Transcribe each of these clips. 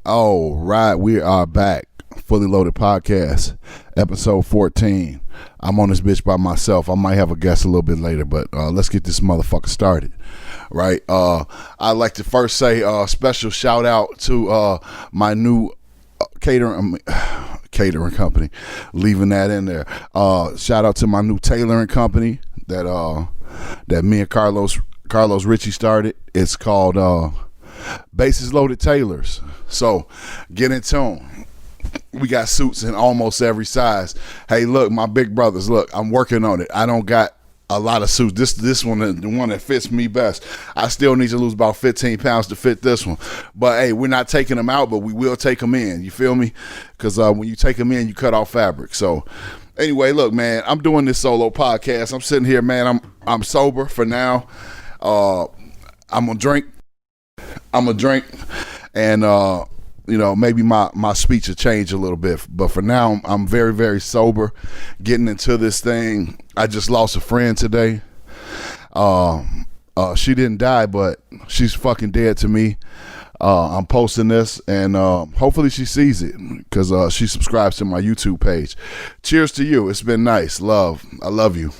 All right, we are back. Fully Loaded Podcast, episode 14. I'm on this bitch by myself. I might have a guest a little bit later, but let's get this motherfucker started. Right? I'd like to first say special shout out to my new catering company. Leaving that in there. Shout out to my new tailoring company that me and Carlos Ritchie started. It's called Bases Loaded Tailors. So get in tune. We got suits in almost every size. Hey, look, my big brothers, look, I'm working on it. I don't got a lot of suits. This one, the one that fits me best. I still need to lose about 15 pounds to fit this one. But hey, we're not taking them out, but we will take them in. You feel me? Because when you take them in, you cut off fabric. So anyway, look, man, I'm doing this solo podcast. I'm sitting here, man. I'm sober for now. I'm gonna drink, and maybe my speech will change a little bit. But for now, I'm very, very sober, getting into this thing. I just lost a friend today. She didn't die, but she's fucking dead to me. I'm posting this, and hopefully she sees it, because she subscribes to my YouTube page. Cheers to you. It's been nice. Love. I love you.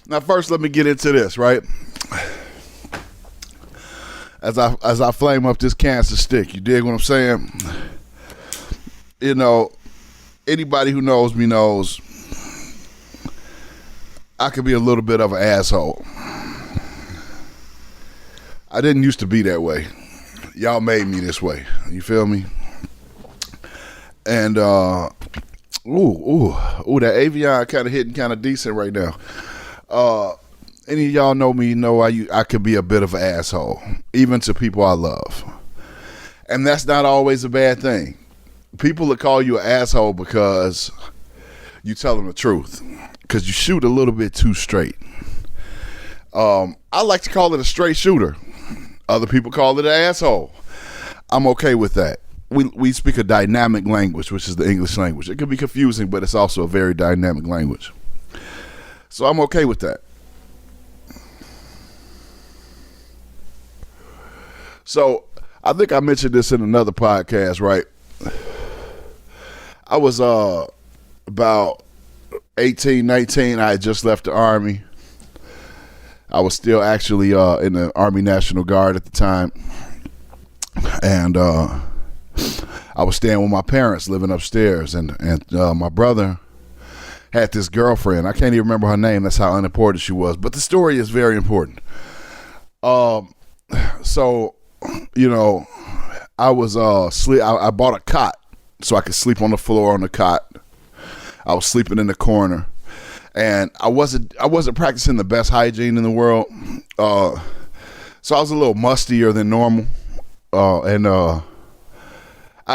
Now, first, let me get into this, right? As I flame up this cancer stick, you dig what I'm saying? You know, anybody who knows me knows I could be a little bit of an asshole. I didn't used to be that way. Y'all made me this way. You feel me? And that Avion kind of hitting kind of decent right now. Any of y'all know me, know I could be a bit of an asshole, even to people I love. And that's not always a bad thing. People will call you an asshole because you tell them the truth, because you shoot a little bit too straight. I like to call it a straight shooter. Other people call it an asshole. I'm okay with that. We speak a dynamic language, which is the English language. It can be confusing, but it's also a very dynamic language. So I'm okay with that. So I think I mentioned this in another podcast, right? I was about 18, 19. I had just left the Army. I was still actually in the Army National Guard at the time. And I was staying with my parents, living upstairs. And my brother had this girlfriend. I can't even remember her name. That's how unimportant she was. But the story is very important. So, I was I bought a cot so I could sleep on the floor on the cot. I was sleeping in the corner, and I wasn't practicing the best hygiene in the world. So I was a little mustier than normal, and I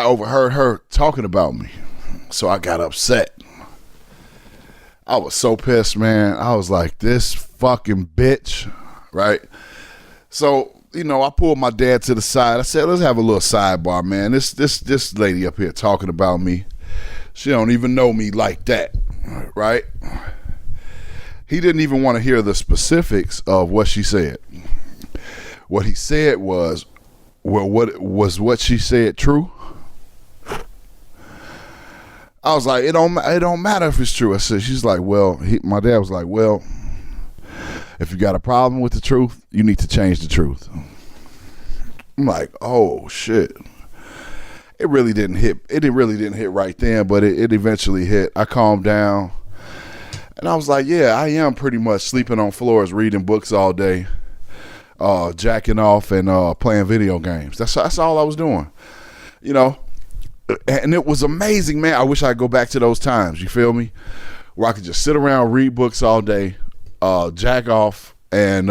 overheard her talking about me. So I got upset. I was so pissed, man. I was like, this fucking bitch, right? So, I pulled my dad to the side. I said, let's have a little sidebar, man. This lady up here talking about me. She don't even know me like that, right? He didn't even want to hear the specifics of what she said. What he said was, well, what she said true? I was like, it don't matter if it's true. I said, she's like, well, my dad was like, well, if you got a problem with the truth, you need to change the truth. I'm like, oh shit. It really didn't hit. It really didn't hit right then, but it eventually hit. I calmed down, and I was like, yeah, I am pretty much sleeping on floors, reading books all day, jacking off, and playing video games. That's all I was doing, And it was amazing, man. I wish I could go back to those times. You feel me? Where I could just sit around, read books all day, jack off, and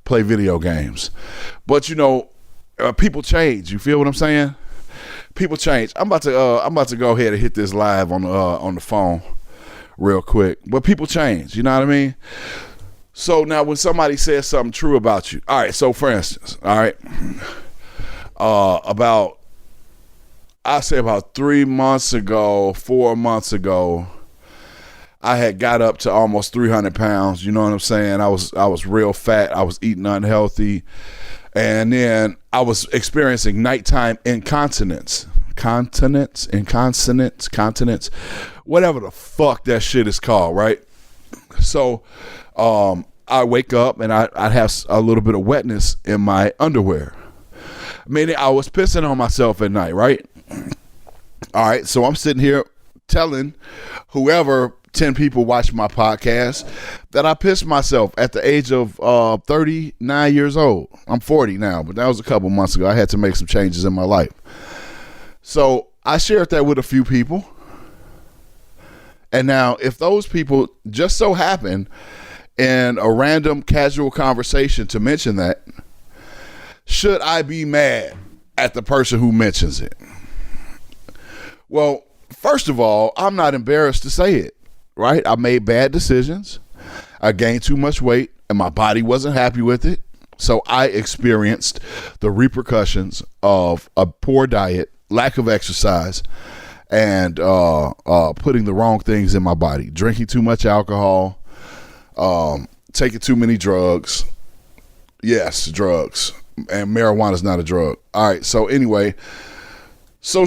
play video games. But people change. You feel what I'm saying? People change. I'm about to go ahead and hit this live on the phone real quick. But people change. You know what I mean? So now when somebody says something true about you, all right. So for instance, all right, I say about 3 months ago, 4 months ago, I had got up to almost 300 pounds. You know what I'm saying? I was real fat. I was eating unhealthy. And then I was experiencing nighttime incontinence. Continence, whatever the fuck that shit is called, right? So I wake up and I'd have a little bit of wetness in my underwear. Meaning I was pissing on myself at night, right? All right, so I'm sitting here telling whoever 10 people watch my podcast that I pissed myself at the age of 39 years old. I'm 40 now, but that was a couple months ago. I had to make some changes in my life. So I shared that with a few people. And now if those people just so happen in a random casual conversation to mention that, should I be mad at the person who mentions it? Well, first of all, I'm not embarrassed to say it, right? I made bad decisions. I gained too much weight and my body wasn't happy with it. So I experienced the repercussions of a poor diet, lack of exercise, and putting the wrong things in my body. Drinking too much alcohol, taking too many drugs. Yes, drugs. And marijuana is not a drug. All right. So anyway, so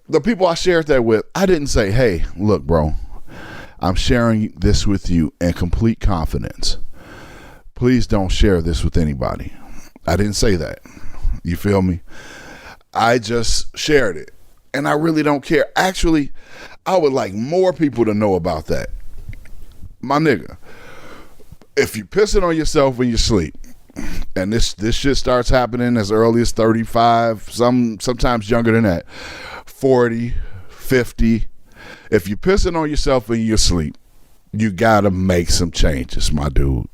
the people I shared that with, I didn't say, hey, look, bro, I'm sharing this with you in complete confidence. Please don't share this with anybody. I didn't say that. You feel me? I just shared it. And I really don't care. Actually, I would like more people to know about that. My nigga, if you pissing on yourself when you sleep, and this shit starts happening as early as 35, sometimes younger than that, 40, 50. If you're pissing on yourself when you're asleep, you gotta make some changes, my dude.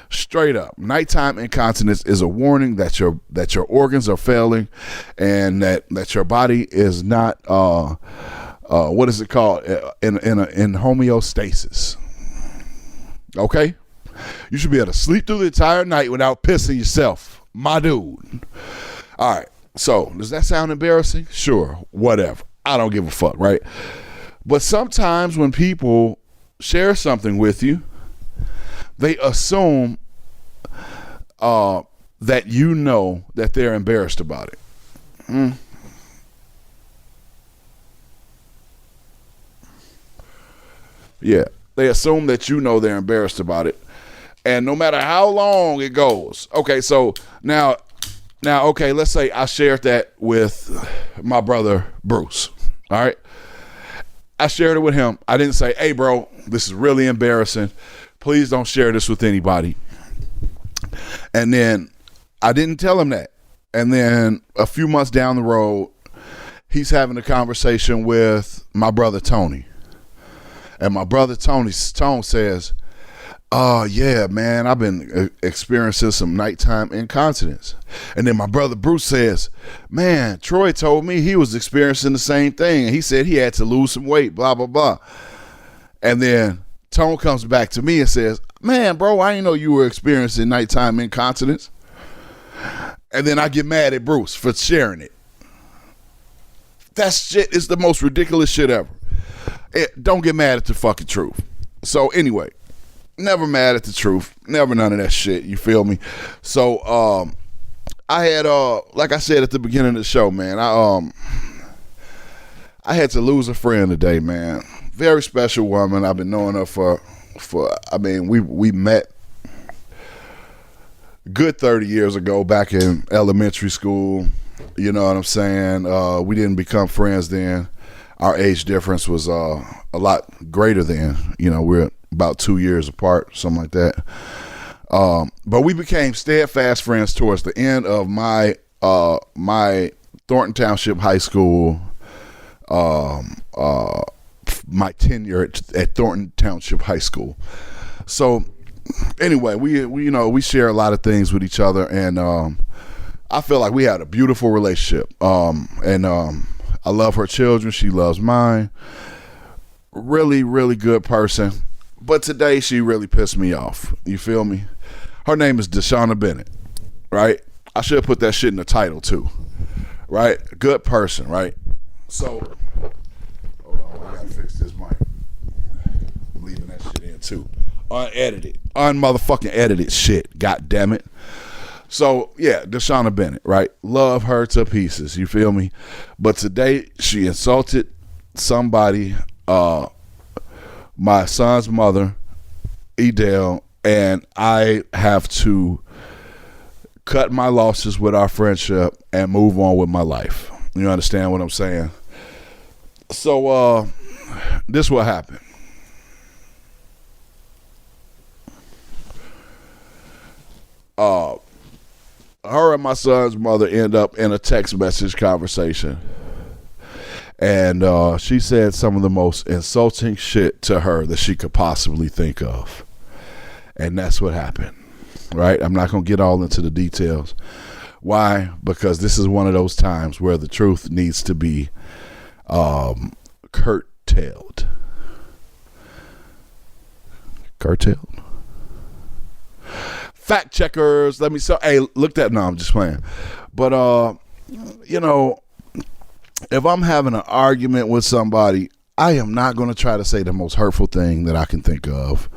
Straight up, nighttime incontinence is a warning that your organs are failing, and that your body is not what is it called in homeostasis. Okay. You should be able to sleep through the entire night without pissing yourself, my dude. All right. So, does that sound embarrassing? Sure. Whatever. I don't give a fuck, right? But sometimes when people share something with you, they assume that you know that they're embarrassed about it. Yeah. They assume that you know they're embarrassed about it. And no matter how long it goes. Okay, so now, okay, let's say I shared that with my brother, Bruce. All right. I shared it with him. I didn't say, hey, bro, this is really embarrassing. Please don't share this with anybody. And then I didn't tell him that. And then a few months down the road, he's having a conversation with my brother, Tony. And my brother, Tone says, oh, yeah, man, I've been experiencing some nighttime incontinence. And then my brother Bruce says, man, Troy told me he was experiencing the same thing. And he said he had to lose some weight, blah, blah, blah. And then Tone comes back to me and says, man, bro, I didn't know you were experiencing nighttime incontinence. And then I get mad at Bruce for sharing it. That shit is the most ridiculous shit ever. Don't get mad at the fucking truth. So anyway, never mad at the truth. Never none of that shit. You feel me? So I had like I said at the beginning of the show, man, I had to lose a friend today, man. Very special woman. I've been knowing her for I mean, we met good 30 years ago back in elementary school. You know what I'm saying? We didn't become friends then. Our age difference was a lot greater then. You know, we're about 2 years apart, something like that. But we became steadfast friends towards the end of my Thornton Township High School, my tenure at Thornton Township High School. So anyway, we share a lot of things with each other, and I feel like we had a beautiful relationship. I love her children. She loves mine. Really, really good person. But today she really pissed me off. You feel me? Her name is Deshauna Bennett, right? I should have put that shit in the title too, right? Good person, right? So, hold on, I gotta fix this mic. I'm leaving that shit in too. Unedited, unmotherfucking edited shit. God damn it. So yeah, Deshauna Bennett, right? Love her to pieces. You feel me? But today she insulted somebody, my son's mother, Edel, and I have to cut my losses with our friendship and move on with my life. You understand what I'm saying? So this what happened. Her and my son's mother end up in a text message conversation, and she said some of the most insulting shit to her that she could possibly think of, and that's what happened, right? I'm not gonna get all into the details. Why? Because this is one of those times where the truth needs to be curtailed. Fact checkers, let me say, hey, look that. No, I'm just playing. But you know, if I'm having an argument with somebody, I am not going to try to say the most hurtful thing that I can think of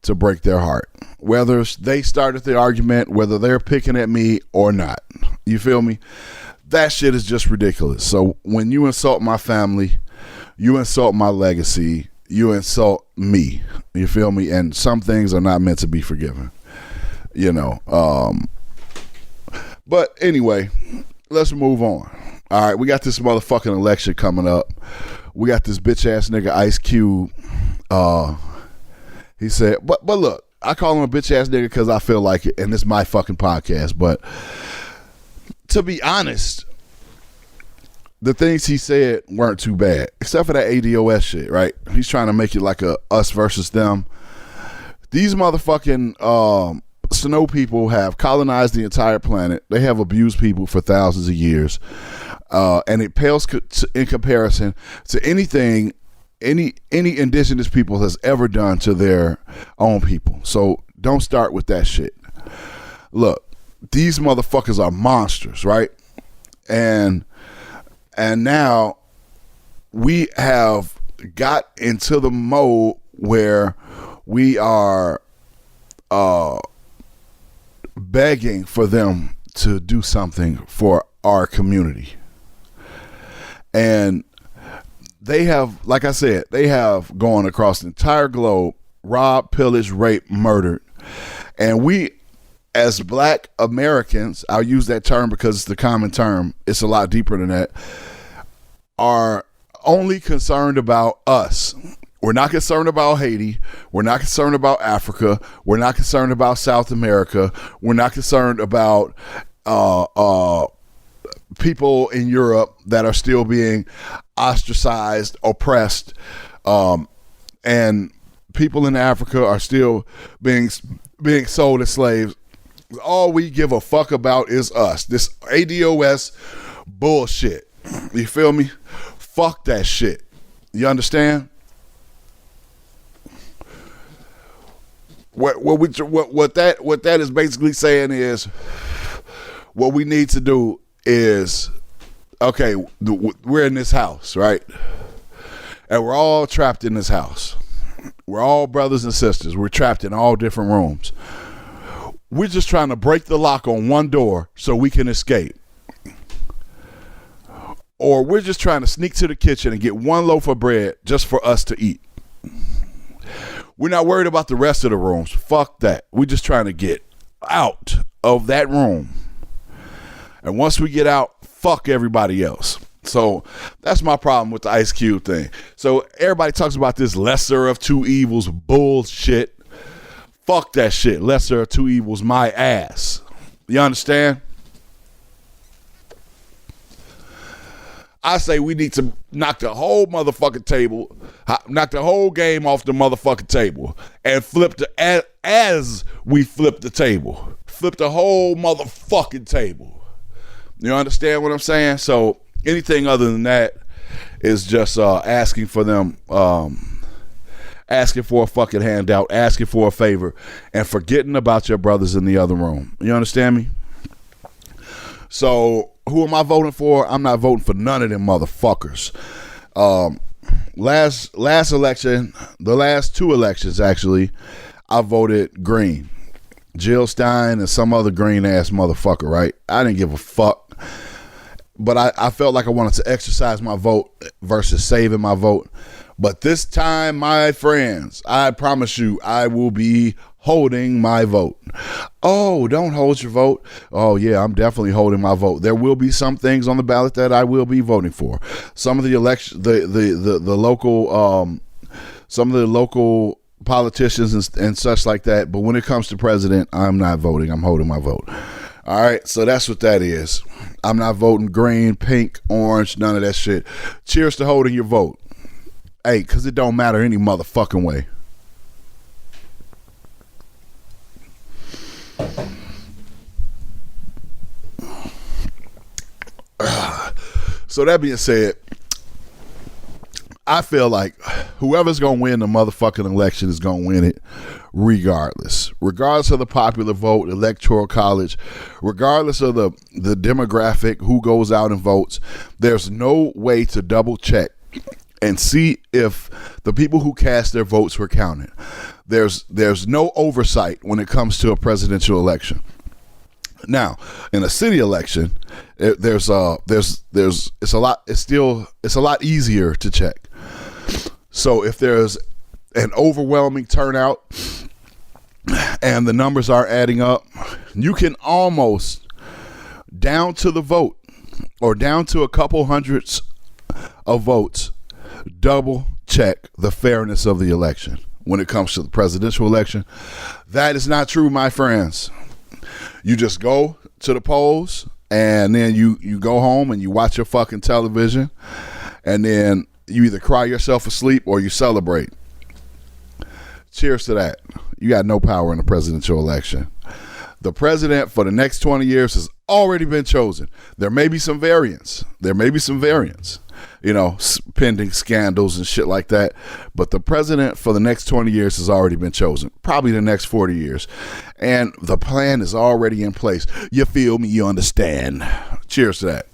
to break their heart, whether they started the argument, whether they're picking at me or not. You feel me? That shit is just ridiculous. So when you insult my family, you insult my legacy, you insult me. You feel me? And some things are not meant to be forgiven. You know, but anyway, let's move on. All right, we got this motherfucking election coming up. We got this bitch ass nigga Ice Cube. He said, but look, I call him a bitch ass nigga because I feel like it, and it's my fucking podcast. But to be honest, the things he said weren't too bad, except for that ADOS shit. Right? He's trying to make it like a us versus them. These motherfucking snow people have colonized the entire planet. They have abused people for thousands of years, and it pales in comparison to anything any indigenous people has ever done to their own people. So don't start with that shit. Look, these motherfuckers are monsters, right? And now we have got into the mode where we are begging for them to do something for our community. And they have, like I said, they have gone across the entire globe, robbed, pillaged, raped, murdered. And we, as black Americans, I'll use that term because it's the common term, it's a lot deeper than that, are only concerned about us. We're not concerned about Haiti. We're not concerned about Africa. We're not concerned about South America. We're not concerned about people in Europe that are still being ostracized, oppressed, and people in Africa are still being sold as slaves. All we give a fuck about is us. This ADOS bullshit. You feel me? Fuck that shit. You understand? What that is basically saying is, what we need to do is, okay, we're in this house, right? And we're all trapped in this house. We're all brothers and sisters. We're trapped in all different rooms. We're just trying to break the lock on one door so we can escape. Or we're just trying to sneak to the kitchen and get one loaf of bread just for us to eat. We're not worried about the rest of the rooms. Fuck that. We're just trying to get out of that room. And once we get out, fuck everybody else. So that's my problem with the Ice Cube thing. So everybody talks about this lesser of two evils bullshit. Fuck that shit. Lesser of two evils, my ass. You understand? I say we need to knock the whole motherfucking table, knock the whole game off the motherfucking table, and flip as we flip the table. Flip the whole motherfucking table. You understand what I'm saying? So anything other than that is just asking for them, asking for a fucking handout, asking for a favor, and forgetting about your brothers in the other room. You understand me? So who am I voting for? I'm not voting for none of them motherfuckers. Last election, the last two elections actually, I voted green. Jill Stein and some other green ass motherfucker, right? I didn't give a fuck. But I felt like I wanted to exercise my vote versus saving my vote. But this time, my friends, I promise you, I will be holding my vote. Oh, don't hold your vote. Oh, yeah, I'm definitely holding my vote. There will be some things on the ballot that I will be voting for. Some of the election, the local, some of the local politicians and such like that. But when it comes to president, I'm not voting. I'm holding my vote. All right, so that's what that is. I'm not voting green, pink, orange, none of that shit. Cheers to holding your vote. Hey, because it don't matter any motherfucking way. So that being said, I feel like whoever's going to win the motherfucking election is going to win it regardless. Regardless of the popular vote, electoral college, regardless of the demographic, who goes out and votes, there's no way to double check and see if the people who cast their votes were counted. There's no oversight when it comes to a presidential election. Now, in a city election, it's a lot easier to check. So if there's an overwhelming turnout and the numbers are adding up, you can almost, down to the vote or down to a couple hundreds of votes, double check the fairness of the election when it comes to the presidential election. That is not true, my friends. You just go to the polls and then you go home and you watch your fucking television and then you either cry yourself asleep or you celebrate. Cheers to that. You got no power in the presidential election. The president for the next 20 years has already been chosen. There may be some variants. Pending scandals and shit like that. But the president for the next 20 years has already been chosen. Probably the next 40 years. And the plan is already in place. You feel me? You understand? Cheers to that.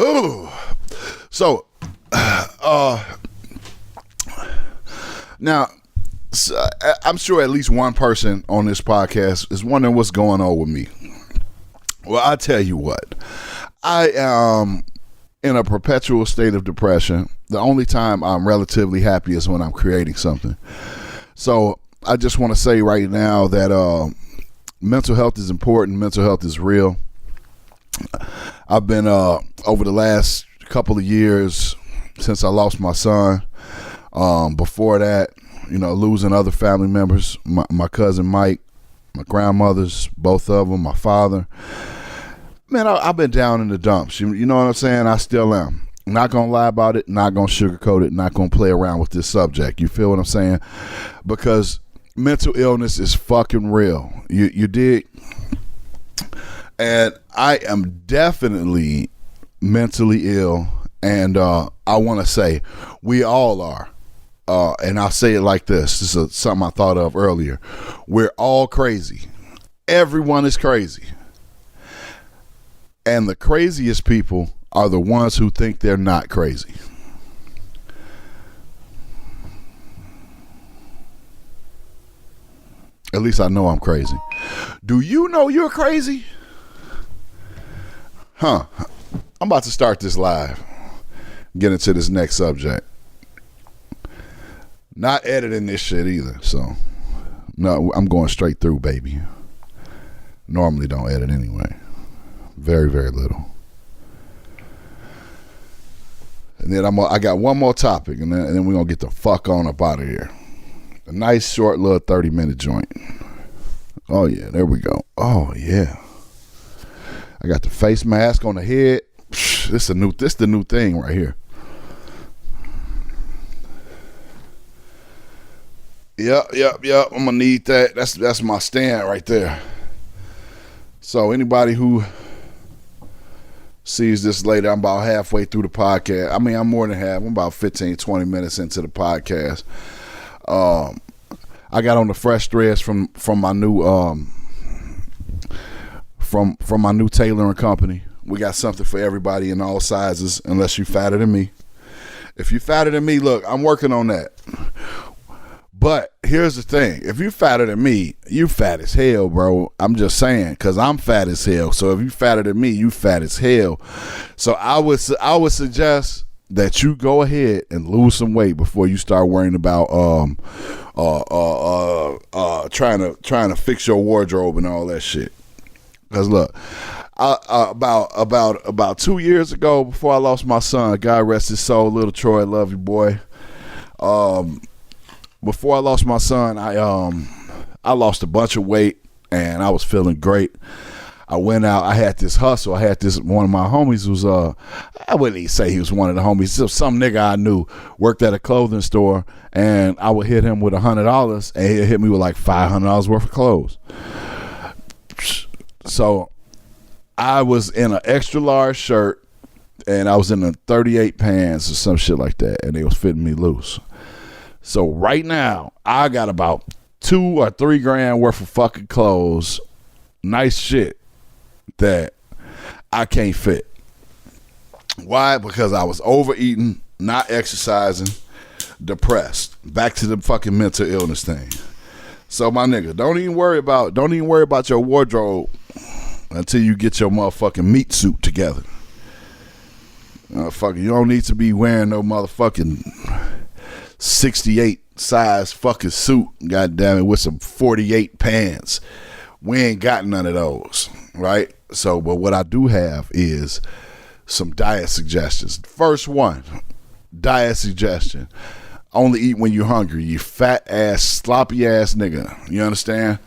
Oh, so, now, I'm sure at least one person on this podcast is wondering what's going on with me. Well, I tell you what, I am in a perpetual state of depression. The only time I'm relatively happy is when I'm creating something. So I just want to say right now that mental health is important. Mental health is real. I've been over the last couple of years since I lost my son. Before that, losing other family members, my cousin Mike, my grandmothers, both of them, my father. Man, I've been down in the dumps. You know what I'm saying? I still am. Not gonna lie about it. Not gonna sugarcoat it. Not gonna play around with this subject. You feel what I'm saying? Because mental illness is fucking real. You dig? And I am definitely mentally ill, and I want to say we all are. And I'll say it like this. This is something I thought of earlier. We're all crazy. Everyone is crazy. And the craziest people are the ones who think they're not crazy. At least I know I'm crazy. Do you know you're crazy? I'm about to start this live. Get into this next subject. Not editing this shit either, so no, I'm going straight through, baby. Normally don't edit anyway. Very, very little. And then I got one more topic, and then we're gonna get the fuck on up out of here. A nice short little 30-minute joint. Oh yeah, there we go. Oh yeah. I got the face mask on the head. This the new thing right here. Yep. I'm gonna need that. That's my stand right there. So anybody who sees this later. I'm about halfway through the podcast. I mean, I'm more than half. I'm about 15, 20 minutes into the podcast. I got on the fresh threads from my new from my new tailoring company. We got something for everybody in all sizes, unless you fatter than me. If you fatter than me, look, I'm working on that. But here's the thing. If you fatter than me, you fat as hell, bro. I'm just saying, because I'm fat as hell. So if you fatter than me, you fat as hell. So I would suggest that you go ahead and lose some weight before you start worrying about trying to fix your wardrobe and all that shit. Because look, about 2 years ago, before I lost my son, God rest his soul, little Troy, love you, boy. Before I lost my son, I lost a bunch of weight and I was feeling great. I went out. I had this hustle. I had this. One of my homies was I wouldn't even say he was one of the homies. Some nigga I knew worked at a clothing store, and I would hit him with $100, and he'd hit me with like $500 worth of clothes. So I was in an extra large shirt, and I was in a 38 pants or some shit like that, and they was fitting me loose. So right now, I got about $2 or $3 grand worth of fucking clothes, nice shit, that I can't fit. Why? Because I was overeating, not exercising, depressed. Back to the fucking mental illness thing. So my nigga, don't even worry about your wardrobe until you get your motherfucking meat suit together. You don't need to be wearing no motherfucking 68 size fucking suit, goddamn it, with some 48 pants. We ain't got none of those, right? So, but what I do have is some diet suggestions. First one, diet suggestion: only eat when you're hungry. You fat ass, sloppy ass nigga. You understand?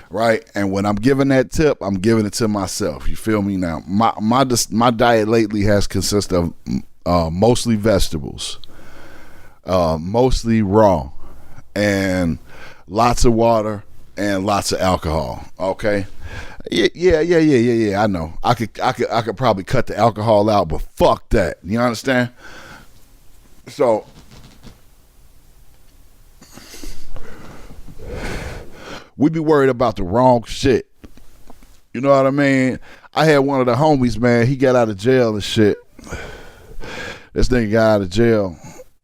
Right? And when I'm giving that tip, I'm giving it to myself. You feel me? Now, my diet lately has consisted of mostly vegetables, mostly raw, and lots of water and lots of alcohol. Okay? Yeah. I know. I could probably cut the alcohol out, but fuck that. You understand? So we be worried about the wrong shit. You know what I mean? I had one of the homies, man. He got out of jail and shit. This nigga got out of jail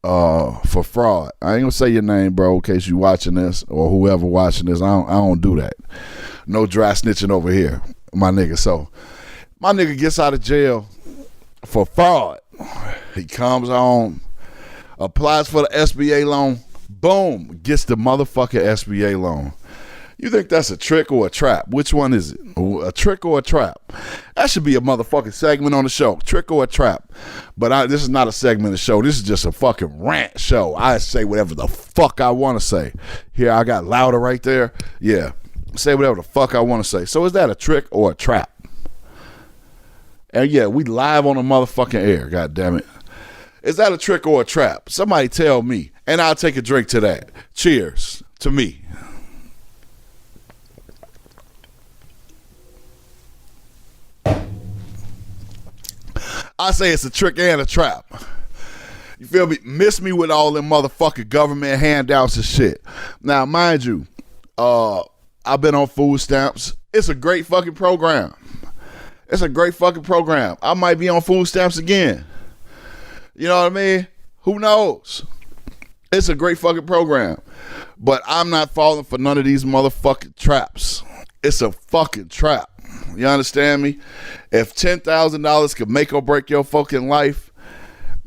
for fraud. I ain't gonna say your name, bro, in case you watching this or whoever watching this. I don't do that. No dry snitching over here, my nigga. So my nigga gets out of jail for fraud. He comes home, applies for the SBA loan, boom, gets the motherfucking SBA loan. You think that's a trick or a trap? Which one is it? A trick or a trap? That should be a motherfucking segment on the show. Trick or a trap? But this is not a segment of the show. This is just a fucking rant show. I say whatever the fuck I want to say. Here, I got louder right there. Yeah. Say whatever the fuck I want to say. So is that a trick or a trap? And yeah, we live on the motherfucking air. God damn it. Is that a trick or a trap? Somebody tell me. And I'll take a drink to that. Cheers to me. I say it's a trick and a trap. You feel me? Miss me with all them motherfucking government handouts and shit. Now, mind you, I've been on food stamps. It's a great fucking program. It's a great fucking program. I might be on food stamps again. You know what I mean? Who knows? It's a great fucking program. But I'm not falling for none of these motherfucking traps. It's a fucking trap. You understand me? If $10,000 could make or break your fucking life,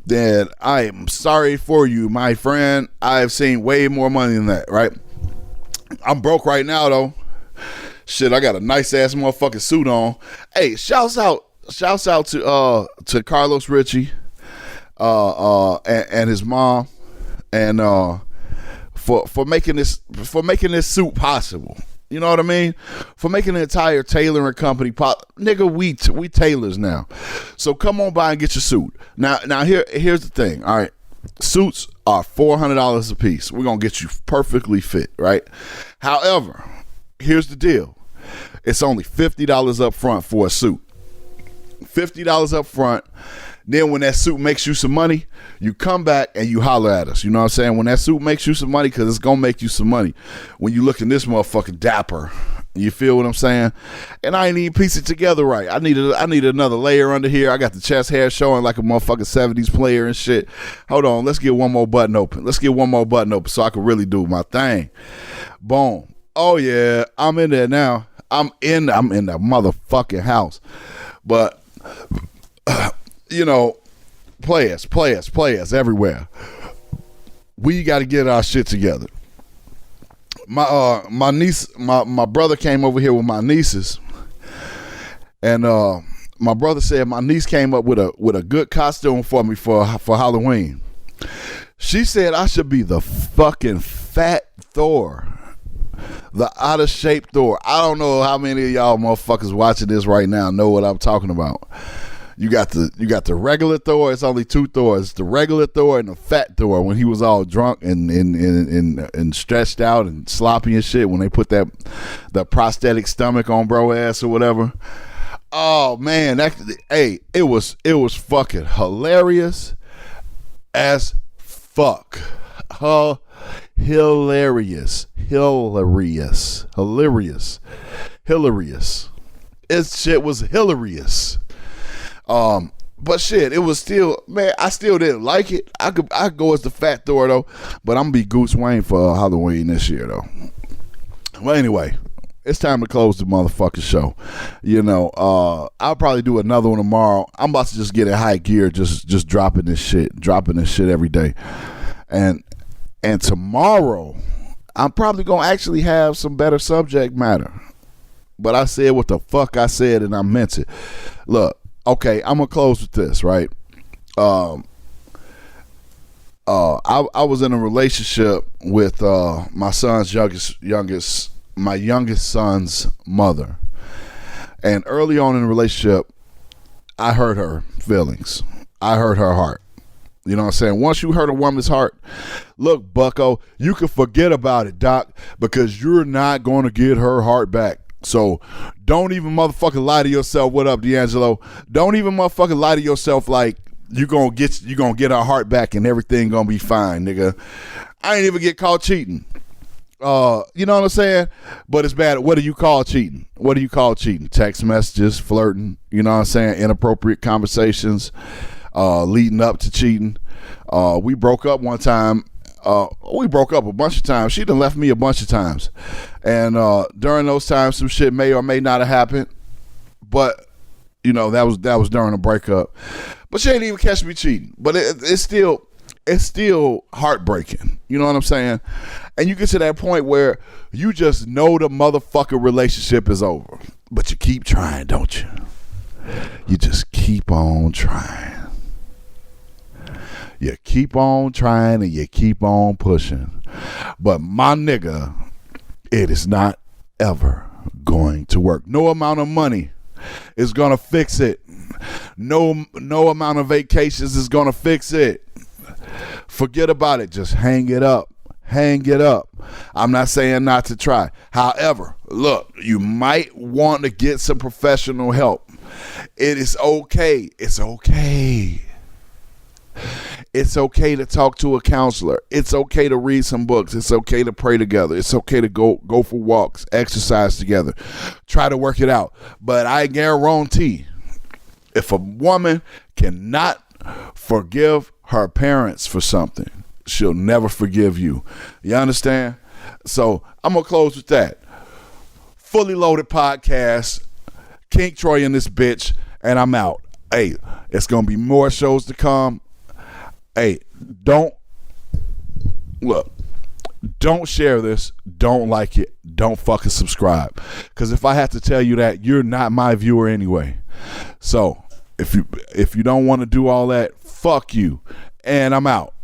then I am sorry for you, my friend. I have seen way more money than that, right? I'm broke right now, though. Shit, I got a nice ass motherfucking suit on. Hey, shouts out to Carlos Ritchie, and his mom, and for making this suit possible. You know what I mean? For making the entire tailoring company nigga, we tailors now. So come on by and get your suit. Now here's the thing. All right. Suits are $400 a piece. We're going to get you perfectly fit, right? However, here's the deal. It's only $50 up front for a suit. $50 up front. Then when that suit makes you some money, you come back and you holler at us. You know what I'm saying? When that suit makes you some money, because it's going to make you some money. When you look in this motherfucking dapper. You feel what I'm saying? And I ain't even piece it together right. I needed another layer under here. I got the chest hair showing like a motherfucking 70s player and shit. Hold on. Let's get one more button open. So I can really do my thing. Boom. Oh, yeah. I'm in there now. I'm in the motherfucking house. But... you know, players everywhere. We got to get our shit together. My niece, my brother came over here with my nieces, and my brother said my niece came up with a good costume for me for Halloween. She said I should be the fucking fat Thor. The out of shape Thor. I don't know how many of y'all motherfuckers watching this right now know what I'm talking about. You got the regular Thor. It's only two Thors. The regular Thor and the fat Thor when he was all drunk and stretched out and sloppy and shit. When they put the prosthetic stomach on bro ass or whatever. Oh man, it was fucking hilarious as fuck. Hilarious. This shit was hilarious. But shit, it was still, man, I still didn't like it. I could go as the fat Thor though, but I'm gonna be Goose Wayne for Halloween this year though. Well, anyway, it's time to close the motherfucking show. You know, I'll probably do another one tomorrow. I'm about to just get in high gear, just dropping this shit every day. And tomorrow, I'm probably gonna actually have some better subject matter. But I said what the fuck I said, and I meant it. Look. Okay, I'm gonna close with this, right? I was in a relationship with my youngest son's mother, and early on in the relationship, I hurt her feelings. I hurt her heart. You know what I'm saying? Once you hurt a woman's heart, look, bucko, you can forget about it, doc, because you're not gonna get her heart back. So don't even motherfucking lie to yourself. What up, D'Angelo? Don't even motherfucking lie to yourself like you gonna get our heart back and everything gonna be fine, nigga. I ain't even get caught cheating. You know what I'm saying? But it's bad. What do you call cheating? Text messages, flirting, you know what I'm saying? Inappropriate conversations, leading up to cheating. We broke up one time. We broke up a bunch of times. She done left me a bunch of times. And during those times, some shit may or may not have happened. But, you know, that was during a breakup. But she ain't even catch me cheating. But it's still heartbreaking. You know what I'm saying? And you get to that point where you just know the motherfucking relationship is over. But you keep trying, don't you? You just keep on trying. You keep on trying and you keep on pushing. But my nigga, it is not ever going to work. No amount of money is going to fix it. No amount of vacations is going to fix it. Forget about it. Just hang it up. I'm not saying not to try. However, look, you might want to get some professional help. It is okay. It's okay. It's okay to talk to a counselor. It's okay to read some books. It's okay to pray together. It's okay to go for walks, exercise together. Try to work it out. But I guarantee if a woman cannot forgive her parents for something, she'll never forgive you. You understand? So I'm going to close with that. Fully Loaded Podcast. King Troy in this bitch. And I'm out. Hey, it's going to be more shows to come. Hey, don't share this. Don't like it. Don't fucking subscribe. Because if I have to tell you that, you're not my viewer anyway. So if you don't want to do all that, fuck you. And I'm out.